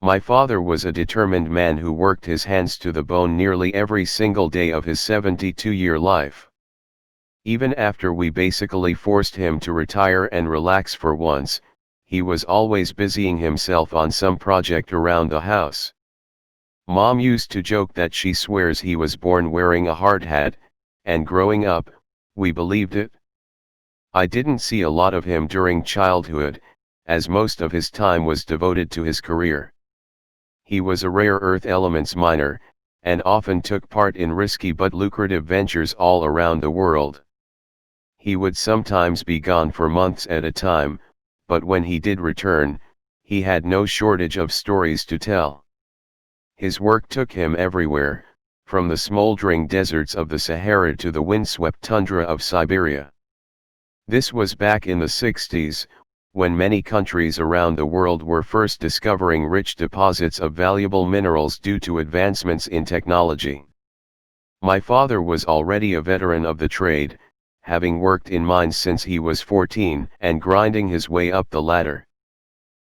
My father was a determined man who worked his hands to the bone nearly every single day of his 72-year life. Even after we basically forced him to retire and relax for once, he was always busying himself on some project around the house. Mom used to joke that she swears he was born wearing a hard hat, and growing up, we believed it. I didn't see a lot of him during childhood, as most of his time was devoted to his career. He was a rare earth elements miner, and often took part in risky but lucrative ventures all around the world. He would sometimes be gone for months at a time, but when he did return, he had no shortage of stories to tell. His work took him everywhere, from the smoldering deserts of the Sahara to the windswept tundra of Siberia. This was back in the 60s, when many countries around the world were first discovering rich deposits of valuable minerals due to advancements in technology. My father was already a veteran of the trade, having worked in mines since he was 14 and grinding his way up the ladder.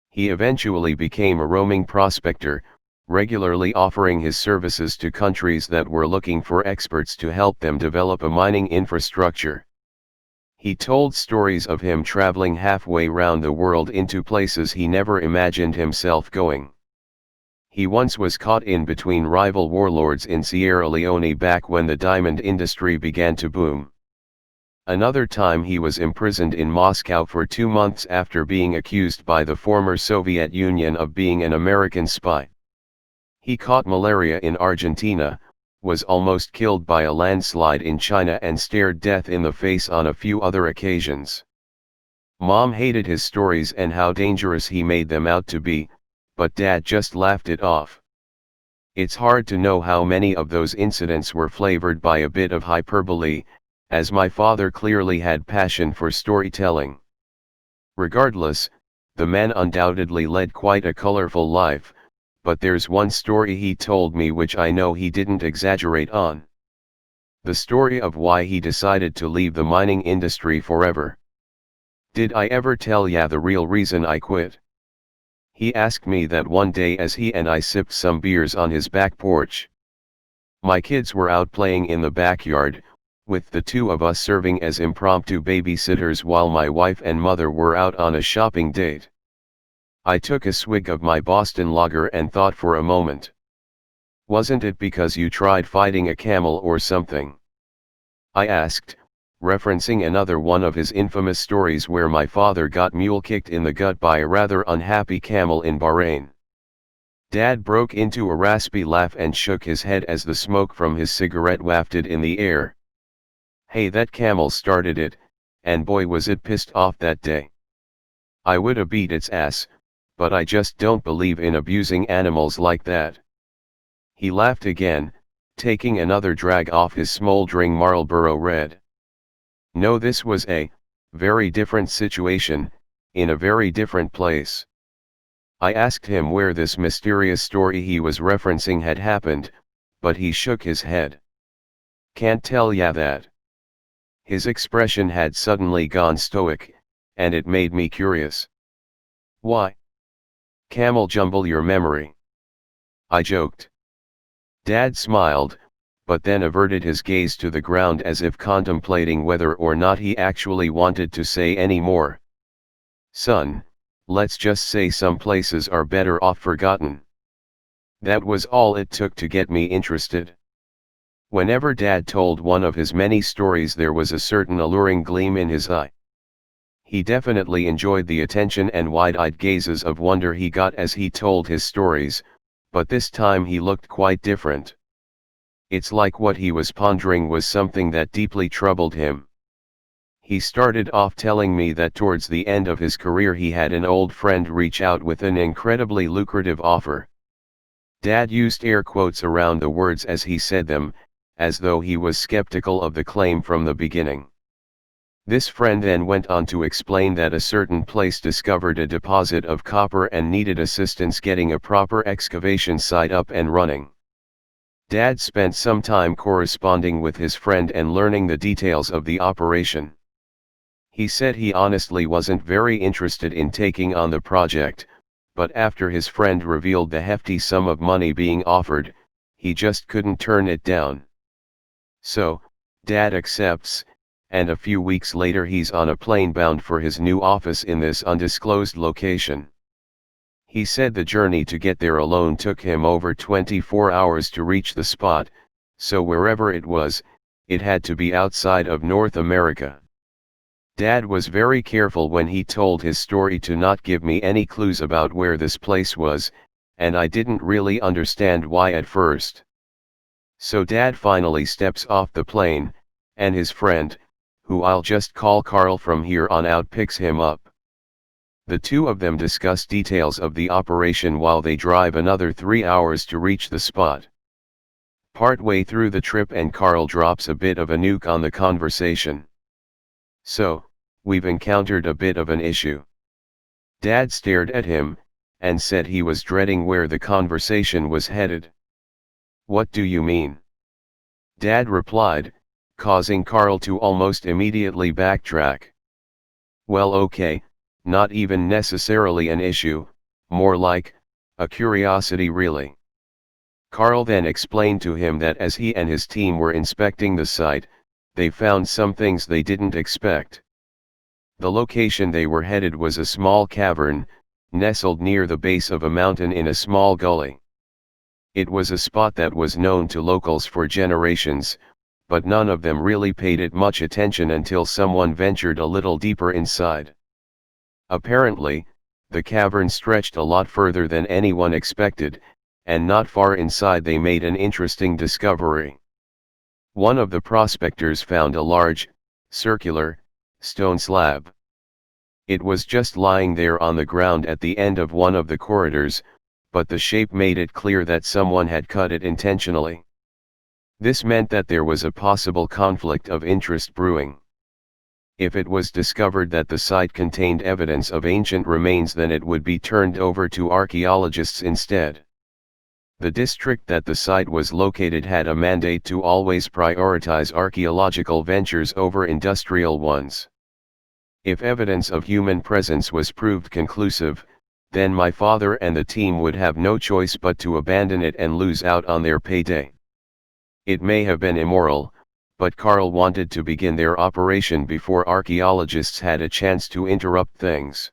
He eventually became a roaming prospector, regularly offering his services to countries that were looking for experts to help them develop a mining infrastructure. He told stories of him traveling halfway round the world into places he never imagined himself going. He once was caught in between rival warlords in Sierra Leone back when the diamond industry began to boom. Another time he was imprisoned in Moscow for 2 months after being accused by the former Soviet Union of being an American spy. He caught malaria in Argentina, was almost killed by a landslide in China and stared death in the face on a few other occasions. Mom hated his stories and how dangerous he made them out to be, but Dad just laughed it off. It's hard to know how many of those incidents were flavored by a bit of hyperbole, as my father clearly had passion for storytelling. Regardless, the man undoubtedly led quite a colorful life, but there's one story he told me which I know he didn't exaggerate on. The story of why he decided to leave the mining industry forever. Did I ever tell ya the real reason I quit? He asked me that one day as he and I sipped some beers on his back porch. My kids were out playing in the backyard, with the two of us serving as impromptu babysitters while my wife and mother were out on a shopping date. I took a swig of my Boston Lager and thought for a moment. Wasn't it because you tried fighting a camel or something? I asked, referencing another one of his infamous stories where my father got mule kicked in the gut by a rather unhappy camel in Bahrain. Dad broke into a raspy laugh and shook his head as the smoke from his cigarette wafted in the air. Hey, that camel started it, and boy was it pissed off that day. I woulda beat its ass, but I just don't believe in abusing animals like that. He laughed again, taking another drag off his smoldering Marlboro Red. No, this was a very different situation, in a very different place. I asked him where this mysterious story he was referencing had happened, but he shook his head. Can't tell ya that. His expression had suddenly gone stoic, and it made me curious. Why? Camel jumble your memory. I joked. Dad smiled, but then averted his gaze to the ground as if contemplating whether or not he actually wanted to say any more. Son, let's just say some places are better off forgotten. That was all it took to get me interested. Whenever Dad told one of his many stories, there was a certain alluring gleam in his eye. He definitely enjoyed the attention and wide-eyed gazes of wonder he got as he told his stories, but this time he looked quite different. It's like what he was pondering was something that deeply troubled him. He started off telling me that towards the end of his career he had an old friend reach out with an incredibly lucrative offer. Dad used air quotes around the words as he said them, as though he was skeptical of the claim from the beginning. This friend then went on to explain that a certain place discovered a deposit of copper and needed assistance getting a proper excavation site up and running. Dad spent some time corresponding with his friend and learning the details of the operation. He said he honestly wasn't very interested in taking on the project, but after his friend revealed the hefty sum of money being offered, he just couldn't turn it down. So, Dad accepts, and a few weeks later he's on a plane bound for his new office in this undisclosed location. He said the journey to get there alone took him over 24 hours to reach the spot, so wherever it was, it had to be outside of North America. Dad was very careful when he told his story to not give me any clues about where this place was, and I didn't really understand why at first. So Dad finally steps off the plane, and his friend, who I'll just call Carl from here on out, picks him up. The two of them discuss details of the operation while they drive another 3 hours to reach the spot. Partway through the trip and Carl drops a bit of a nuke on the conversation. So, we've encountered a bit of an issue. Dad stared at him, and said he was dreading where the conversation was headed. What do you mean? Dad replied, causing Carl to almost immediately backtrack. Well, okay, not even necessarily an issue, more like a curiosity really. Carl then explained to him that as he and his team were inspecting the site, they found some things they didn't expect. The location they were headed was a small cavern, nestled near the base of a mountain in a small gully. It was a spot that was known to locals for generations, but none of them really paid it much attention until someone ventured a little deeper inside. Apparently, the cavern stretched a lot further than anyone expected, and not far inside they made an interesting discovery. One of the prospectors found a large, circular, stone slab. It was just lying there on the ground at the end of one of the corridors, but the shape made it clear that someone had cut it intentionally. This meant that there was a possible conflict of interest brewing. If it was discovered that the site contained evidence of ancient remains, then it would be turned over to archaeologists instead. The district that the site was located had a mandate to always prioritize archaeological ventures over industrial ones. If evidence of human presence was proved conclusive, then my father and the team would have no choice but to abandon it and lose out on their payday. It may have been immoral, but Carl wanted to begin their operation before archaeologists had a chance to interrupt things.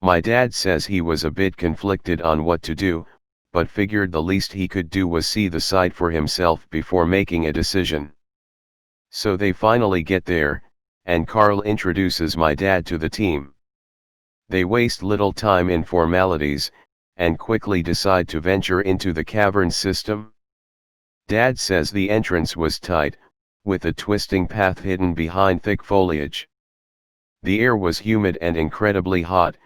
My dad says he was a bit conflicted on what to do, but figured the least he could do was see the site for himself before making a decision. So they finally get there, and Carl introduces my dad to the team. They waste little time in formalities, and quickly decide to venture into the cavern system. Dad says the entrance was tight, with a twisting path hidden behind thick foliage. The air was humid and incredibly hot,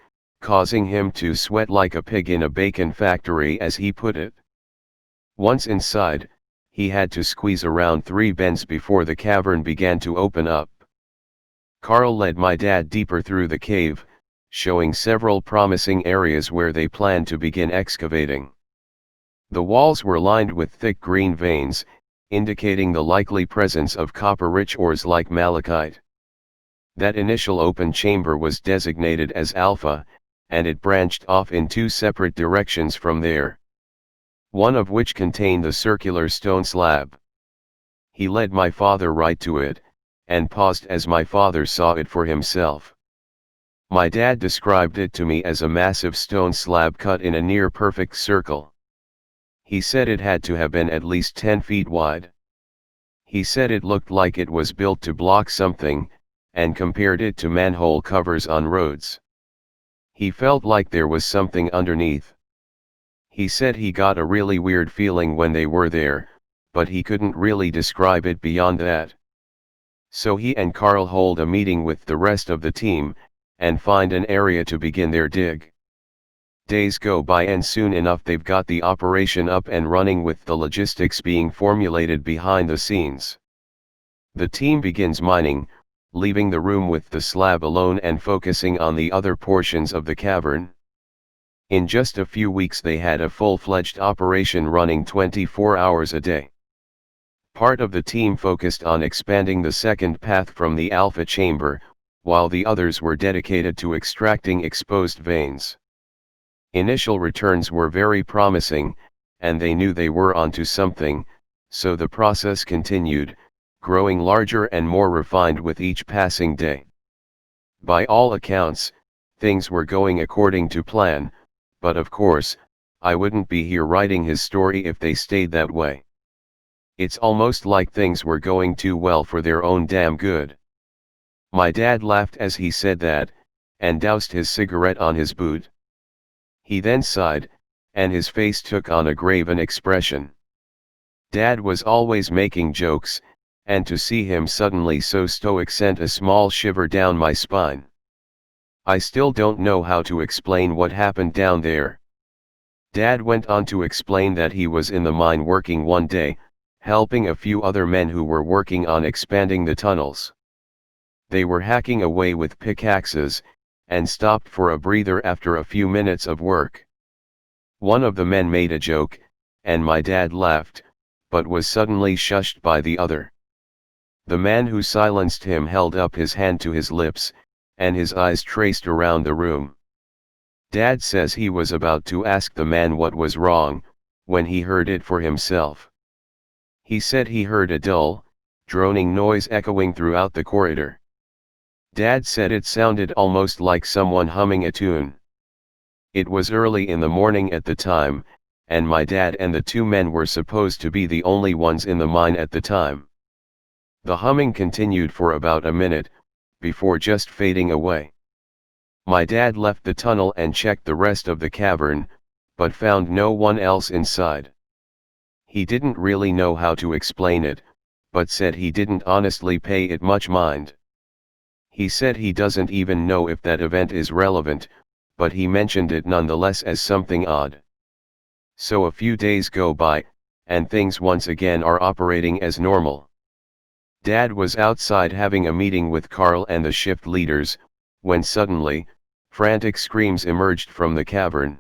causing him to sweat like a pig in a bacon factory, as he put it. Once inside, he had to squeeze around 3 bends before the cavern began to open up. Carl led my dad deeper through the cave, showing several promising areas where they planned to begin excavating. The walls were lined with thick green veins, indicating the likely presence of copper-rich ores like malachite. That initial open chamber was designated as Alpha, and it branched off in 2 separate directions from there, one of which contained the circular stone slab. He led my father right to it, and paused as my father saw it for himself. My dad described it to me as a massive stone slab cut in a near-perfect circle. He said it had to have been at least 10 feet wide. He said it looked like it was built to block something, and compared it to manhole covers on roads. He felt like there was something underneath. He said he got a really weird feeling when they were there, but he couldn't really describe it beyond that. So he and Carl hold a meeting with the rest of the team, and find an area to begin their dig. Days go by and soon enough they've got the operation up and running, with the logistics being formulated behind the scenes. The team begins mining, leaving the room with the slab alone and focusing on the other portions of the cavern. In just a few weeks they had a full-fledged operation running 24 hours a day. Part of the team focused on expanding the second path from the Alpha chamber, while the others were dedicated to extracting exposed veins. Initial returns were very promising, and they knew they were onto something, so the process continued, growing larger and more refined with each passing day. By all accounts, things were going according to plan, but of course, I wouldn't be here writing his story if they stayed that way. It's almost like things were going too well for their own damn good. My dad laughed as he said that, and doused his cigarette on his boot. He then sighed, and his face took on a graven expression. Dad was always making jokes, and to see him suddenly so stoic sent a small shiver down my spine. I still don't know how to explain what happened down there. Dad went on to explain that he was in the mine working one day, helping a few other men who were working on expanding the tunnels. They were hacking away with pickaxes, and stopped for a breather after a few minutes of work. One of the men made a joke, and my dad laughed, but was suddenly shushed by the other. The man who silenced him held up his hand to his lips, and his eyes traced around the room. Dad says he was about to ask the man what was wrong, when he heard it for himself. He said he heard a dull, droning noise echoing throughout the corridor. Dad said it sounded almost like someone humming a tune. It was early in the morning at the time, and my dad and the two men were supposed to be the only ones in the mine at the time. The humming continued for about a minute, before just fading away. My dad left the tunnel and checked the rest of the cavern, but found no one else inside. He didn't really know how to explain it, but said he didn't honestly pay it much mind. He said he doesn't even know if that event is relevant, but he mentioned it nonetheless as something odd. So a few days go by, and things once again are operating as normal. Dad was outside having a meeting with Carl and the shift leaders, when suddenly, frantic screams emerged from the cavern.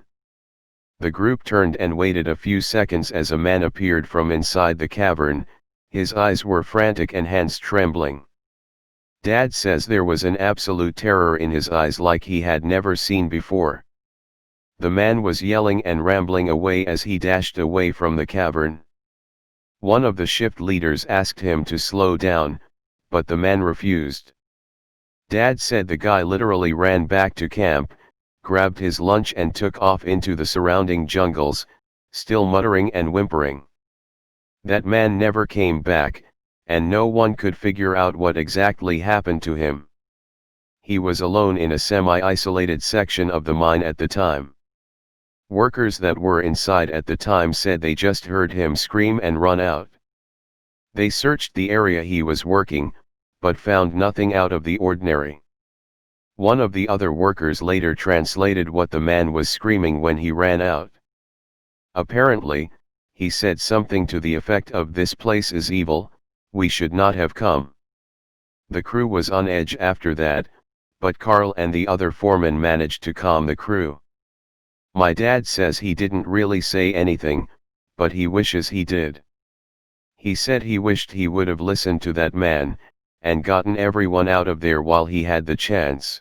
The group turned and waited a few seconds as a man appeared from inside the cavern. His eyes were frantic and hands trembling. Dad says there was an absolute terror in his eyes like he had never seen before. The man was yelling and rambling away as he dashed away from the cavern. One of the shift leaders asked him to slow down, but the man refused. Dad said the guy literally ran back to camp, grabbed his lunch and took off into the surrounding jungles, still muttering and whimpering. That man never came back, and no one could figure out what exactly happened to him. He was alone in a semi-isolated section of the mine at the time. Workers that were inside at the time said they just heard him scream and run out. They searched the area he was working, but found nothing out of the ordinary. One of the other workers later translated what the man was screaming when he ran out. Apparently, he said something to the effect of "This place is evil, we should not have come." The crew was on edge after that, but Carl and the other foremen managed to calm the crew. My dad says he didn't really say anything, but he wishes he did. He said he wished he would have listened to that man, and gotten everyone out of there while he had the chance.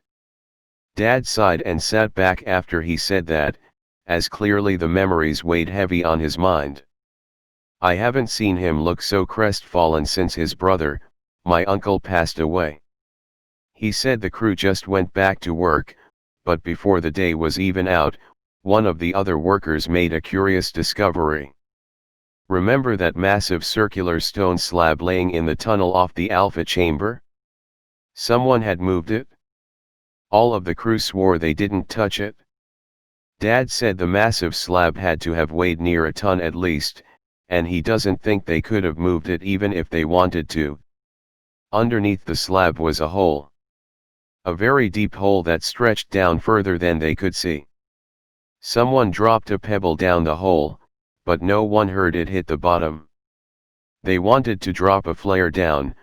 Dad sighed and sat back after he said that, as clearly the memories weighed heavy on his mind. I haven't seen him look so crestfallen since his brother, my uncle, passed away. He said the crew just went back to work, but before the day was even out, one of the other workers made a curious discovery. Remember that massive circular stone slab laying in the tunnel off the Alpha chamber? Someone had moved it. All of the crew swore they didn't touch it. Dad said the massive slab had to have weighed near a ton at least, and he doesn't think they could have moved it even if they wanted to. Underneath the slab was a hole. A very deep hole that stretched down further than they could see. Someone dropped a pebble down the hole, but no one heard it hit the bottom. They wanted to drop a flare down,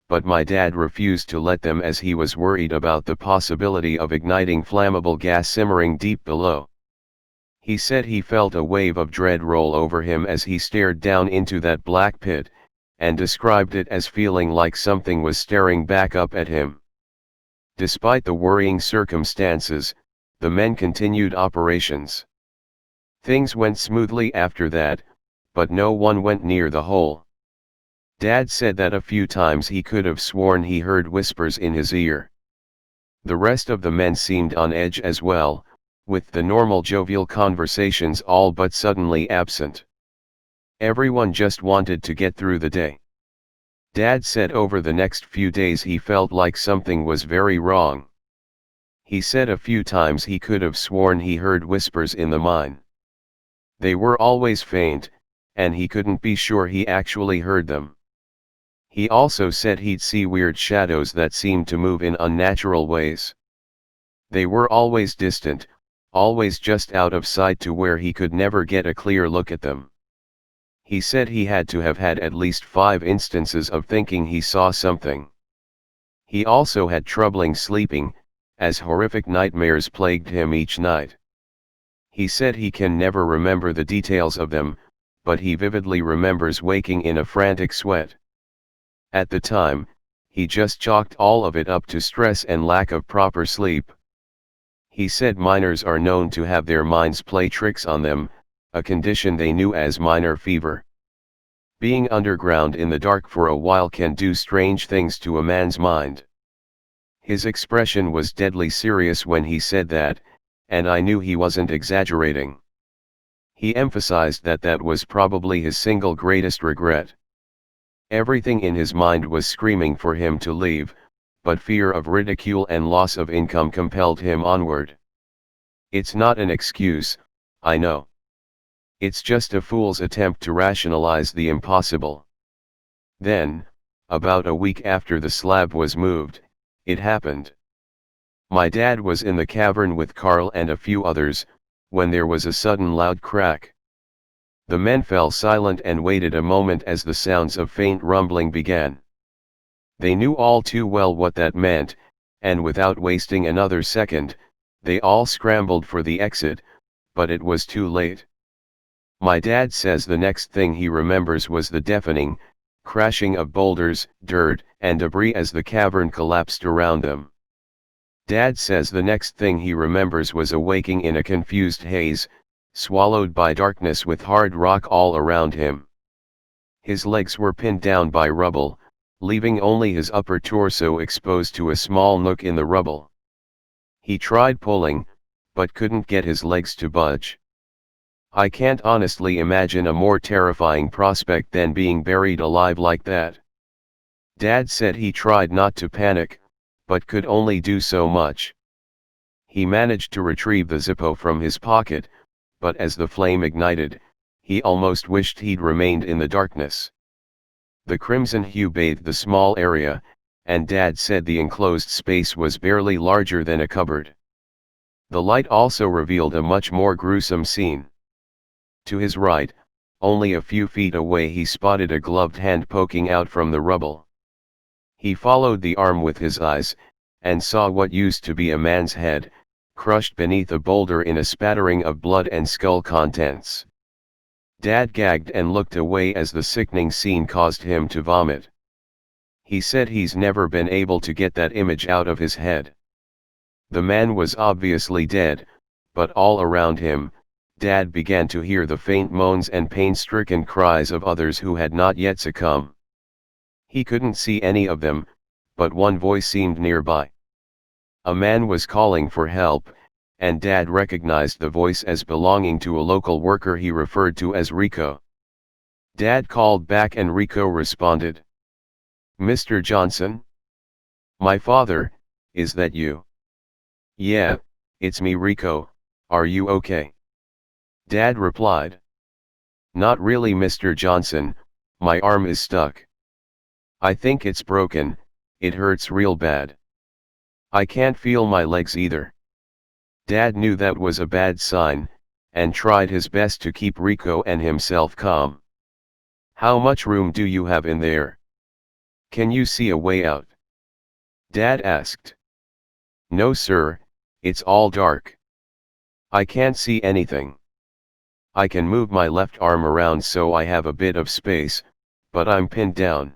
but my dad refused to let them as he was worried about the possibility of igniting flammable gas simmering deep below. He said he felt a wave of dread roll over him as he stared down into that black pit, and described it as feeling like something was staring back up at him. Despite the worrying circumstances, the men continued operations. Things went smoothly after that, but no one went near the hole. Dad said that a few times he could have sworn he heard whispers in his ear. The rest of the men seemed on edge as well, with the normal jovial conversations all but suddenly absent. Everyone just wanted to get through the day. Dad said over the next few days he felt like something was very wrong. He said a few times he could have sworn he heard whispers in the mine. They were always faint, and he couldn't be sure he actually heard them. He also said he'd see weird shadows that seemed to move in unnatural ways. They were always distant, always just out of sight to where he could never get a clear look at them. He said he had to have had at least 5 instances of thinking he saw something. He also had trouble sleeping, as horrific nightmares plagued him each night. He said he can never remember the details of them, but he vividly remembers waking in a frantic sweat. At the time, he just chalked all of it up to stress and lack of proper sleep. He said miners are known to have their minds play tricks on them, a condition they knew as miner fever. Being underground in the dark for a while can do strange things to a man's mind. His expression was deadly serious when he said that, and I knew he wasn't exaggerating. He emphasized that that was probably his single greatest regret. Everything in his mind was screaming for him to leave, but fear of ridicule and loss of income compelled him onward. It's not an excuse, I know. It's just a fool's attempt to rationalize the impossible. Then, about a week after the slab was moved, it happened. My dad was in the cavern with Carl and a few others, when there was a sudden loud crack. The men fell silent and waited a moment as the sounds of faint rumbling began. They knew all too well what that meant, and without wasting another second, they all scrambled for the exit, but it was too late. My dad says the next thing he remembers was the deafening crashing of boulders, dirt, and debris as the cavern collapsed around them. Dad says the next thing he remembers was awaking in a confused haze, swallowed by darkness with hard rock all around him. His legs were pinned down by rubble, leaving only his upper torso exposed to a small nook in the rubble. He tried pulling, but couldn't get his legs to budge. I can't honestly imagine a more terrifying prospect than being buried alive like that. Dad said he tried not to panic, but could only do so much. He managed to retrieve the Zippo from his pocket, but as the flame ignited, he almost wished he'd remained in the darkness. The crimson hue bathed the small area, and Dad said the enclosed space was barely larger than a cupboard. The light also revealed a much more gruesome scene. To his right, only a few feet away, he spotted a gloved hand poking out from the rubble. He followed the arm with his eyes, and saw what used to be a man's head, crushed beneath a boulder in a spattering of blood and skull contents. Dad gagged and looked away as the sickening scene caused him to vomit. He said he's never been able to get that image out of his head. The man was obviously dead, but all around him, Dad began to hear the faint moans and pain-stricken cries of others who had not yet succumbed. He couldn't see any of them, but one voice seemed nearby. A man was calling for help, and Dad recognized the voice as belonging to a local worker he referred to as Rico. Dad called back and Rico responded. "Mr. Johnson? My father, is that you?" "Yeah, it's me, Rico, are you okay?" Dad replied. "Not really, Mr. Johnson, my arm is stuck. I think it's broken, it hurts real bad. I can't feel my legs either." Dad knew that was a bad sign, and tried his best to keep Rico and himself calm. "How much room do you have in there? Can you see a way out?" Dad asked. "No sir, it's all dark. I can't see anything. I can move my left arm around so I have a bit of space, but I'm pinned down."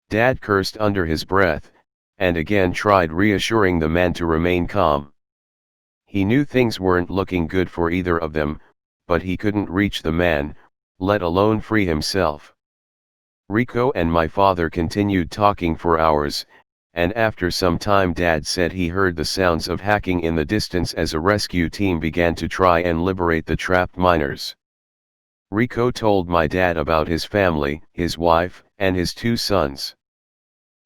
Dad cursed under his breath, and again tried reassuring the man to remain calm. He knew things weren't looking good for either of them, but he couldn't reach the man, let alone free himself. Rico and my father continued talking for hours, and after some time Dad said he heard the sounds of hacking in the distance as a rescue team began to try and liberate the trapped miners. Rico told my dad about his family, his wife, and his 2 sons.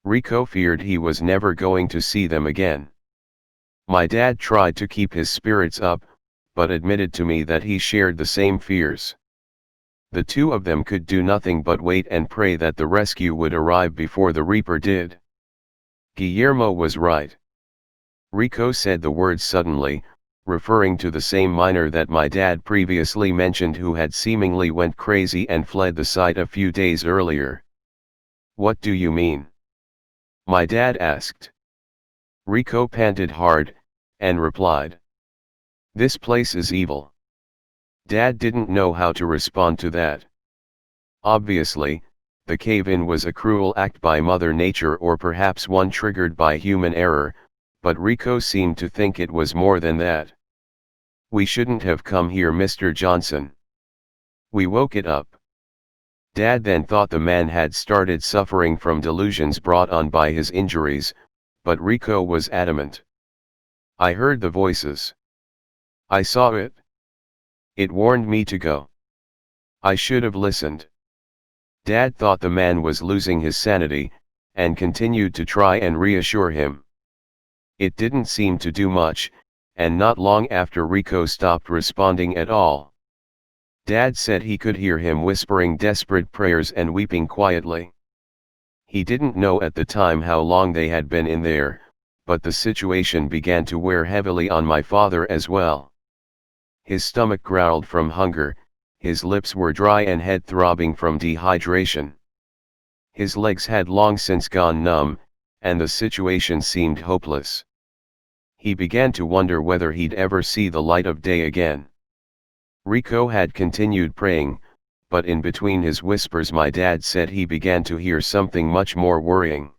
Rico feared he was never going to see them again. My dad tried to keep his spirits up, but admitted to me that he shared the same fears. The 2 of them could do nothing but wait and pray that the rescue would arrive before the Reaper did. Guillermo was right. Rico said the words suddenly, referring to the same miner that my dad previously mentioned who had seemingly went crazy and fled the site a few days earlier. "What do you mean?" my dad asked. Rico panted hard, and replied, "This place is evil." Dad didn't know how to respond to that. Obviously, the cave-in was a cruel act by Mother Nature or perhaps one triggered by human error, but Rico seemed to think it was more than that. "We shouldn't have come here, Mr. Johnson. We woke it up." Dad then thought the man had started suffering from delusions brought on by his injuries, but Rico was adamant. "I heard the voices. I saw it. It warned me to go. I should have listened." Dad thought the man was losing his sanity, and continued to try and reassure him. It didn't seem to do much, and not long after Rico stopped responding at all. Dad said he could hear him whispering desperate prayers and weeping quietly. He didn't know at the time how long they had been in there, but the situation began to wear heavily on my father as well. His stomach growled from hunger, his lips were dry and head throbbing from dehydration. His legs had long since gone numb, and the situation seemed hopeless. He began to wonder whether he'd ever see the light of day again. Rico had continued praying, but in between his whispers my dad said he began to hear something much more worrying.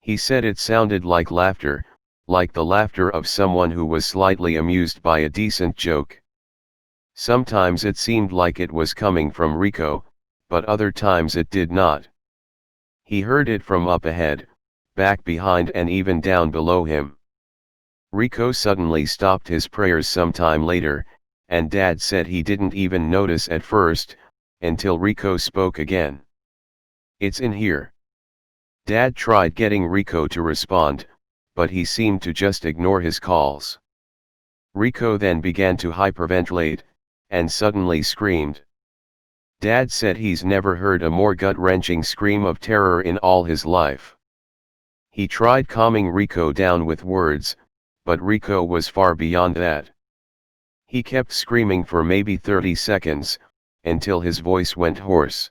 He said it sounded like laughter, like the laughter of someone who was slightly amused by a decent joke. Sometimes it seemed like it was coming from Rico, but other times it did not. He heard it from up ahead, back behind and even down below him. Rico suddenly stopped his prayers sometime later, and Dad said he didn't even notice at first, until Rico spoke again. "It's in here." Dad tried getting Rico to respond, but he seemed to just ignore his calls. Rico then began to hyperventilate, and suddenly screamed. Dad said he's never heard a more gut-wrenching scream of terror in all his life. He tried calming Rico down with words, but Rico was far beyond that. He kept screaming for maybe 30 seconds, until his voice went hoarse.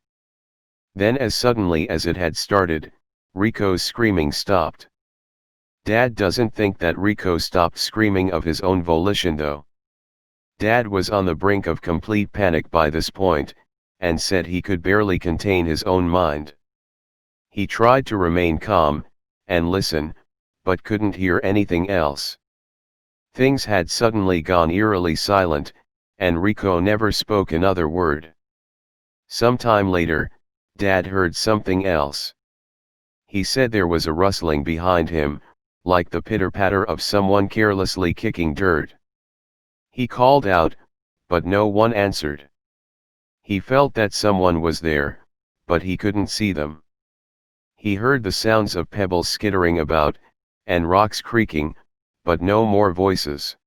Then as suddenly as it had started, Rico's screaming stopped. Dad doesn't think that Rico stopped screaming of his own volition though. Dad was on the brink of complete panic by this point, and said he could barely contain his own mind. He tried to remain calm, and listen, but couldn't hear anything else. Things had suddenly gone eerily silent, and Rico never spoke another word. Sometime later, Dad heard something else. He said there was a rustling behind him, like the pitter-patter of someone carelessly kicking dirt. He called out, but no one answered. He felt that someone was there, but he couldn't see them. He heard the sounds of pebbles skittering about, and rocks creaking, but no more voices.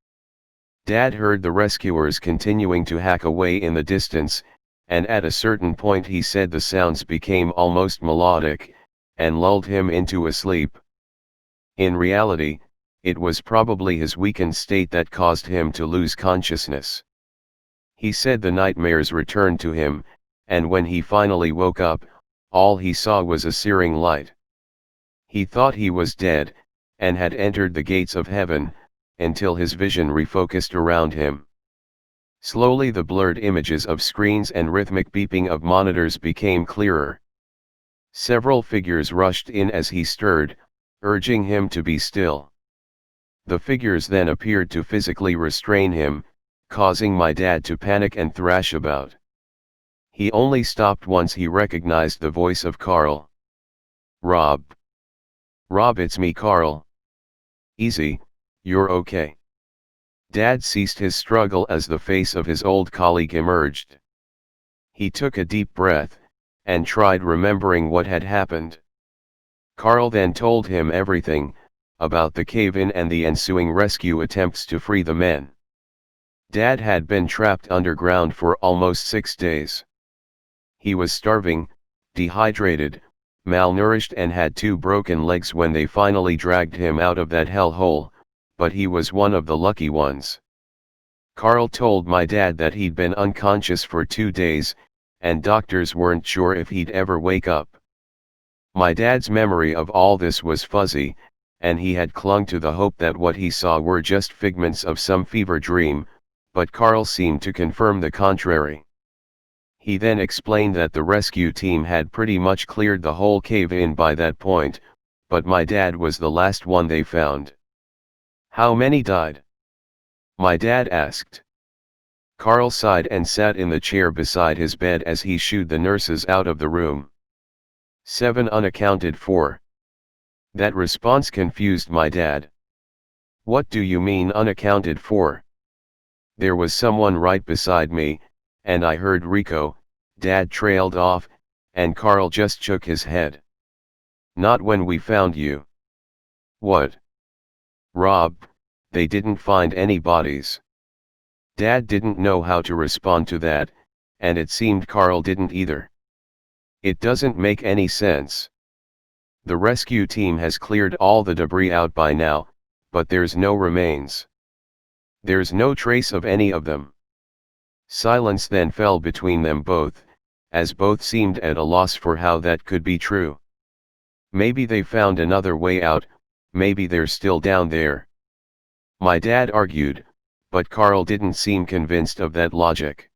Dad heard the rescuers continuing to hack away in the distance, and at a certain point he said the sounds became almost melodic, and lulled him into a sleep. In reality, it was probably his weakened state that caused him to lose consciousness. He said the nightmares returned to him, and when he finally woke up, all he saw was a searing light. He thought he was dead, and had entered the gates of heaven, until his vision refocused around him. Slowly the blurred images of screens and rhythmic beeping of monitors became clearer. Several figures rushed in as he stirred, urging him to be still. The figures then appeared to physically restrain him, causing my dad to panic and thrash about. He only stopped once he recognized the voice of Carl. "Rob. Rob, it's me, Carl. Easy, you're okay." Dad ceased his struggle as the face of his old colleague emerged. He took a deep breath, and tried remembering what had happened. Carl then told him everything, about the cave-in and the ensuing rescue attempts to free the men. Dad had been trapped underground for almost 6 days. He was starving, dehydrated, malnourished and had 2 broken legs when they finally dragged him out of that hellhole, but he was one of the lucky ones. Carl told my dad that he'd been unconscious for 2 days, and doctors weren't sure if he'd ever wake up. My dad's memory of all this was fuzzy, and he had clung to the hope that what he saw were just figments of some fever dream, but Carl seemed to confirm the contrary. He then explained that the rescue team had pretty much cleared the whole cave-in by that point, but my dad was the last one they found. "How many died?" my dad asked. Carl sighed and sat in the chair beside his bed as he shooed the nurses out of the room. 7 unaccounted for. That response confused my dad. "What do you mean unaccounted for?" "There was someone right beside me, and I heard Rico," Dad trailed off, and Carl just shook his head. "Not when we found you." "What?" "Rob, they didn't find any bodies." Dad didn't know how to respond to that, and it seemed Carl didn't either. "It doesn't make any sense. The rescue team has cleared all the debris out by now, but there's no remains. There's no trace of any of them." Silence then fell between them both, as both seemed at a loss for how that could be true. "Maybe they found another way out, maybe they're still down there," my dad argued, but Carl didn't seem convinced of that logic.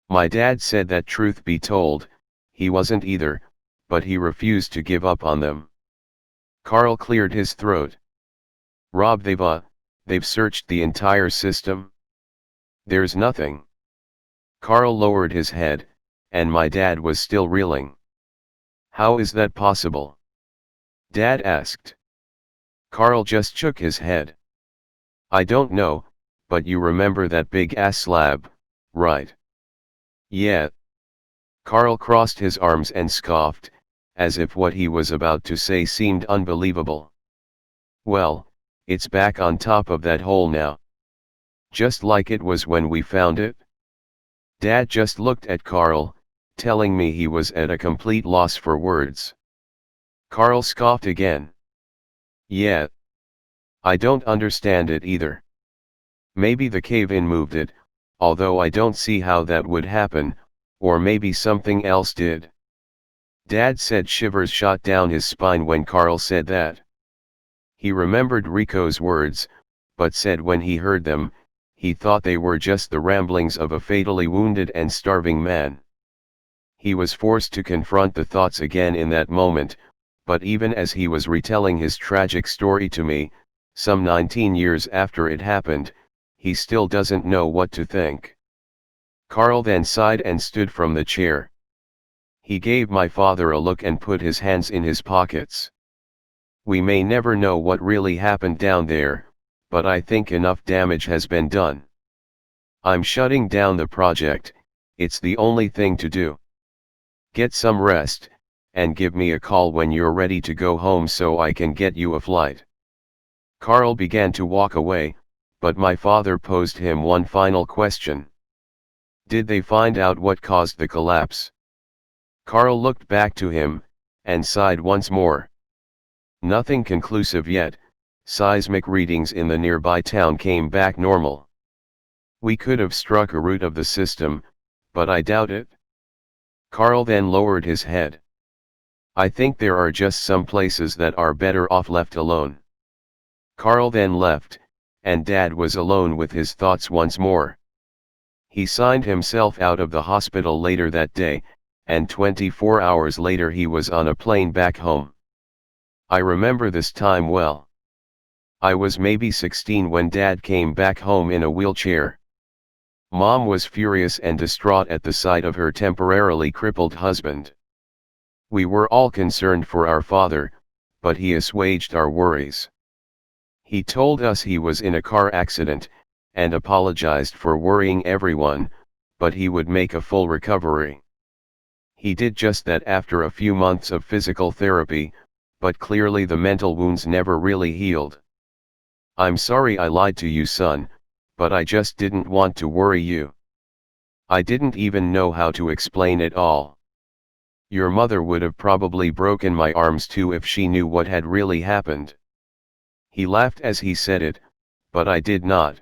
My dad said that truth be told, he wasn't either, but he refused to give up on them. Carl cleared his throat. "Rob, they've searched the entire system? There's nothing." Carl lowered his head, and my dad was still reeling. "How is that possible?" Dad asked. Carl just shook his head. "I don't know, but you remember that big ass slab, right?" "Yeah." Carl crossed his arms and scoffed, as if what he was about to say seemed unbelievable. "Well, it's back on top of that hole now. Just like it was when we found it." Dad just looked at Carl, telling me he was at a complete loss for words. Carl scoffed again. "Yeah. I don't understand it either. Maybe the cave-in moved it, although I don't see how that would happen, or maybe something else did." Dad said shivers shot down his spine when Carl said that. He remembered Rico's words, but said when he heard them, he thought they were just the ramblings of a fatally wounded and starving man. He was forced to confront the thoughts again in that moment, but even as he was retelling his tragic story to me, some 19 years after it happened, he still doesn't know what to think. Carl then sighed and stood from the chair. He gave my father a look and put his hands in his pockets. "We may never know what really happened down there, but I think enough damage has been done. I'm shutting down the project, it's the only thing to do. Get some rest, and give me a call when you're ready to go home so I can get you a flight." Carl began to walk away, but my father posed him one final question. "Did they find out what caused the collapse?" Carl looked back to him, and sighed once more. "Nothing conclusive yet. Seismic readings in the nearby town came back normal. We could have struck a root of the system, but I doubt it." Carl then lowered his head. "I think there are just some places that are better off left alone." Carl then left, and Dad was alone with his thoughts once more. He signed himself out of the hospital later that day, and 24 hours later he was on a plane back home. I remember this time well. I was maybe 16 when Dad came back home in a wheelchair. Mom was furious and distraught at the sight of her temporarily crippled husband. We were all concerned for our father, but he assuaged our worries. He told us he was in a car accident, and apologized for worrying everyone, but he would make a full recovery. He did just that after a few months of physical therapy, but clearly the mental wounds never really healed. I'm sorry I lied to you, son, but I just didn't want to worry you. I didn't even know how to explain it all. Your mother would have probably broken my arms too if she knew what had really happened. He laughed as he said it, but I did not.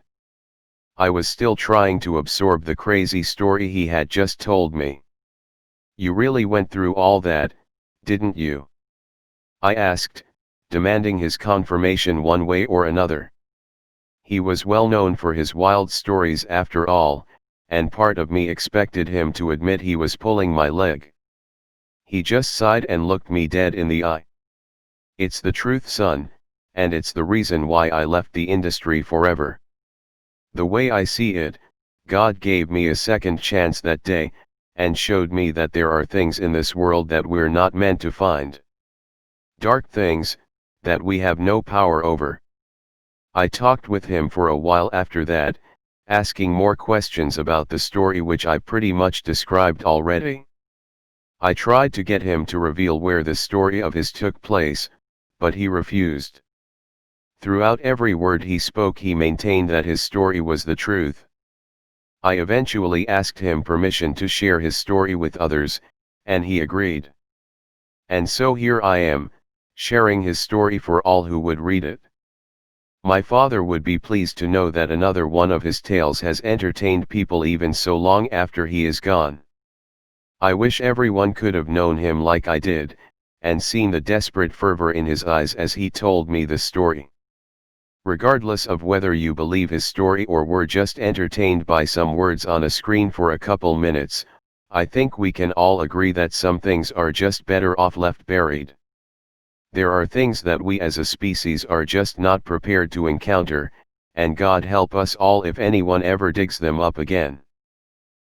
I was still trying to absorb the crazy story he had just told me. You really went through all that, didn't you? I asked, demanding his confirmation one way or another. He was well known for his wild stories after all, and part of me expected him to admit he was pulling my leg. He just sighed and looked me dead in the eye. It's the truth, son, and it's the reason why I left the industry forever. The way I see it, God gave me a second chance that day, and showed me that there are things in this world that we're not meant to find. Dark things, that we have no power over. I talked with him for a while after that, asking more questions about the story which I pretty much described already. I tried to get him to reveal where the story of his took place, but he refused. Throughout every word he spoke he maintained that his story was the truth. I eventually asked him permission to share his story with others, and he agreed. And so here I am, sharing his story for all who would read it. My father would be pleased to know that another one of his tales has entertained people even so long after he is gone. I wish everyone could have known him like I did, and seen the desperate fervor in his eyes as he told me the story. Regardless of whether you believe his story or were just entertained by some words on a screen for a couple minutes, I think we can all agree that some things are just better off left buried. There are things that we as a species are just not prepared to encounter, and God help us all if anyone ever digs them up again.